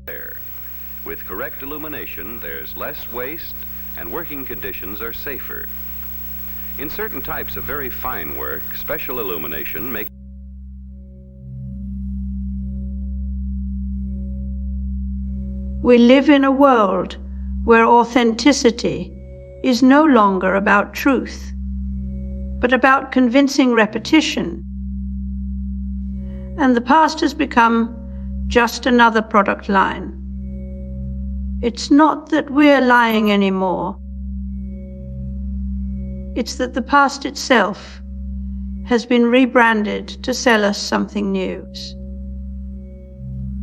there. With correct illumination, there's less waste and working conditions are safer. In certain types of very fine work, special illumination makes We live in a world where authenticity is no longer about truth, but about convincing repetition. And the past has become just another product line. It's not that we're lying anymore. It's that the past itself has been rebranded to sell us something new.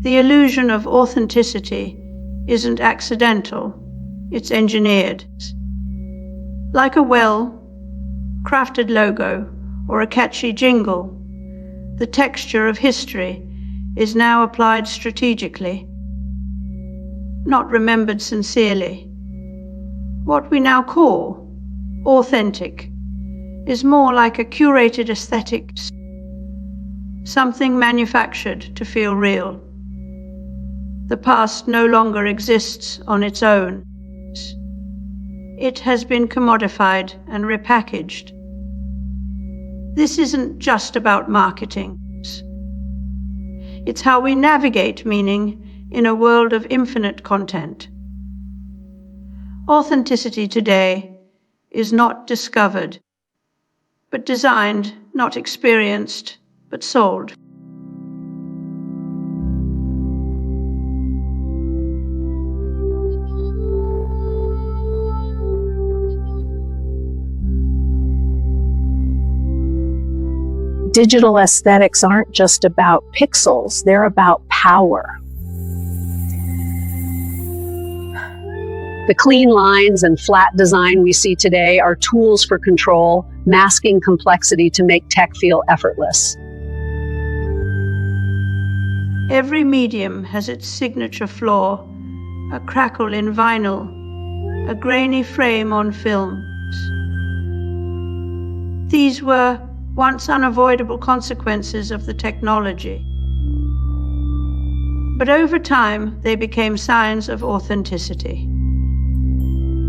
The illusion of authenticity isn't accidental, it's engineered. Like a well-crafted logo or a catchy jingle, the texture of history is now applied strategically, not remembered sincerely. What we now call authentic is more like a curated aesthetic, something manufactured to feel real. The past no longer exists on its own. It has been commodified and repackaged. This isn't just about marketing. It's how we navigate meaning in a world of infinite content. Authenticity today is not discovered, but designed, not experienced, but sold. Digital aesthetics aren't just about pixels, they're about power. The clean lines and flat design we see today are tools for control, masking complexity to make tech feel effortless. Every medium has its signature flaw, a crackle in vinyl, a grainy frame on films. These were once unavoidable consequences of the technology. But over time, they became signs of authenticity.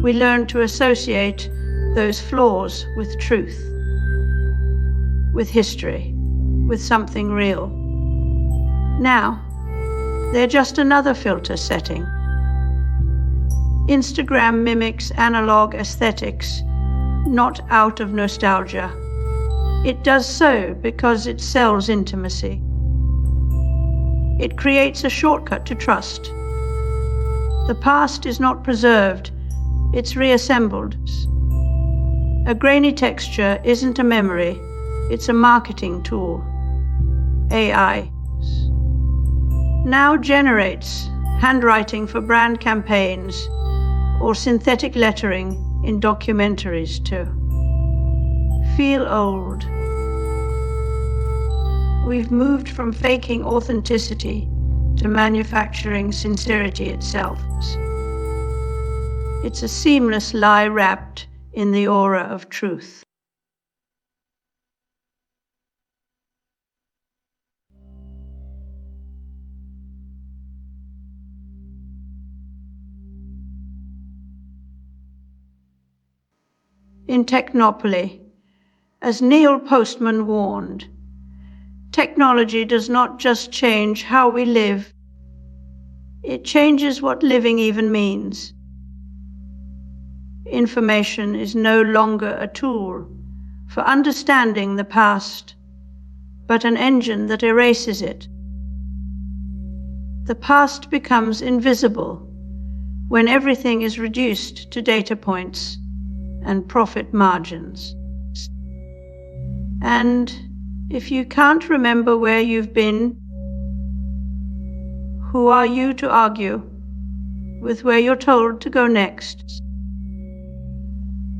We learned to associate those flaws with truth, with history, with something real. Now, they're just another filter setting. Instagram mimics analog aesthetics, not out of nostalgia. It does so because it sells intimacy. It creates a shortcut to trust. The past is not preserved, it's reassembled. A grainy texture isn't a memory, it's a marketing tool. AI now generates handwriting for brand campaigns or synthetic lettering in documentaries too. Feel old. We've moved from faking authenticity to manufacturing sincerity itself. It's a seamless lie wrapped in the aura of truth. In Technopoly, as Neil Postman warned, technology does not just change how we live, it changes what living even means. Information is no longer a tool for understanding the past, but an engine that erases it. The past becomes invisible when everything is reduced to data points and profit margins. And if you can't remember where you've been, who are you to argue with where you're told to go next?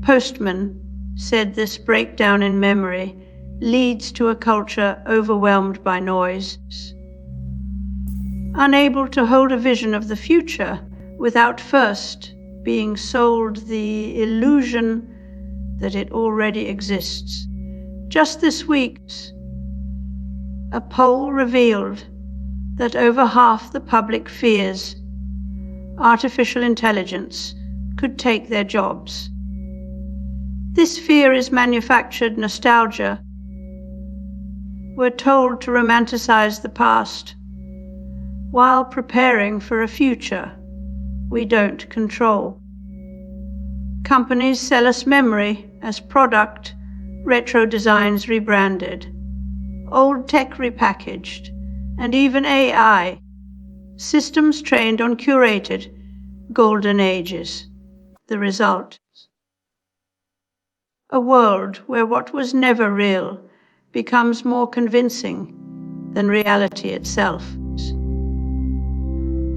Postman said this breakdown in memory leads to a culture overwhelmed by noise, unable to hold a vision of the future without first being sold the illusion that it already exists. Just this week, a poll revealed that over half the public fears artificial intelligence could take their jobs. This fear is manufactured nostalgia. We're told to romanticize the past while preparing for a future we don't control. Companies sell us memory as product, retro designs rebranded, old tech repackaged, and even AI, systems trained on curated golden ages. The result: a world where what was never real becomes more convincing than reality itself.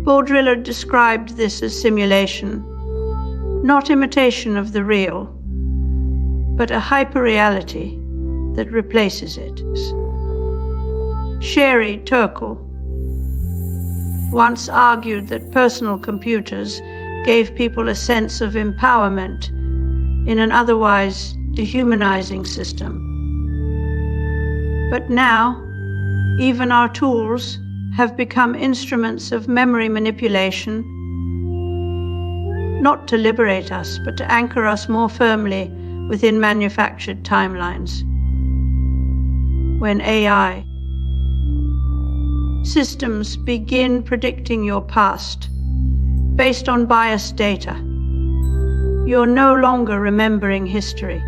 Baudrillard described this as simulation, not imitation of the real, but a hyperreality that replaces it. Sherry Turkle once argued that personal computers gave people a sense of empowerment in an otherwise dehumanizing system. But now, even our tools have become instruments of memory manipulation, not to liberate us, but to anchor us more firmly within manufactured timelines. When AI systems begin predicting your past based on biased data, you're no longer remembering history.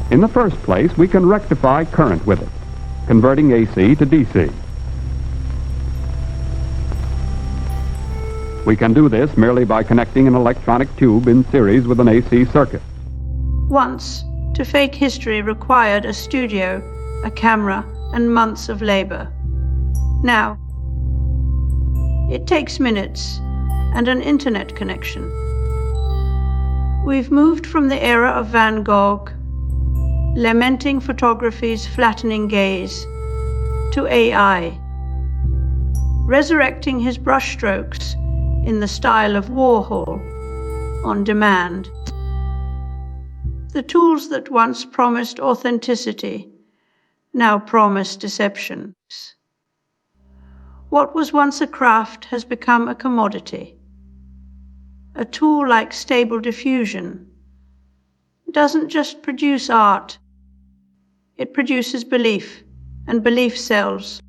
In the first place, we can rectify current with it, converting AC to DC. We can do this merely by connecting an electronic tube in series with an AC circuit. Once, to fake history required a studio, a camera, and months of labor. Now, it takes minutes and an internet connection. We've moved from the era of Van Gogh, lamenting photography's flattening gaze, to AI, resurrecting his brushstrokes in the style of Warhol, on demand. The tools that once promised authenticity now promise deception. What was once a craft has become a commodity. A tool like Stable Diffusion doesn't just produce art, it produces belief, and belief sells.